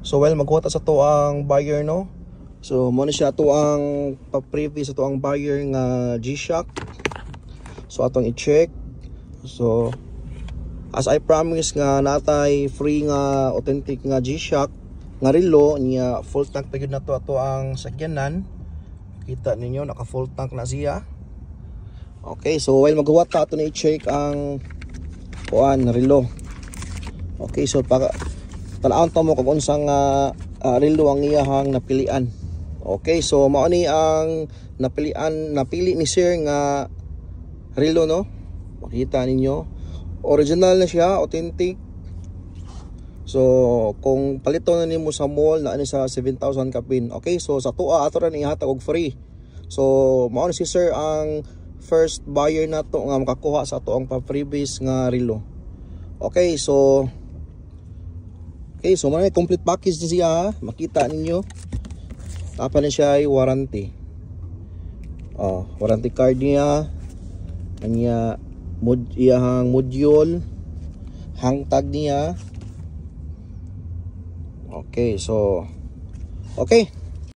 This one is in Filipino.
So well, magkuha ta sa to ang buyer, no. So mo na siya to ang pa-previous sa to ang buyer nga G-Shock. So atong i-check. So as I promise nga natay free nga authentic nga G-Shock nga relo niya, full tank pa gyud na to ato ang sakyanan. Kita ninyo naka full tank na siya. Okay, so while maghuwat ta ato na i-check ang kuan relo. Okay, so para tan-aon ta mo kung unsang relo ang iyahang napilian. Okay, so mao ni ang napili ni sir nga relo, no. Makita ninyo original na siya, authentic. So kung palito na nimo sa mall na sa 7,000 kapin. Okay, so sa tuwa ato ra ni ihatag og free. So mao ni si sir ang first buyer na to nga makakuha sa to ang pa-freebies nga relo. Okay, so may complete package din siya, makita ninyo. Tapa na siya ay warranty. Warranty card niya. Kanya iyahang module, hang tag niya. Okay, so okay.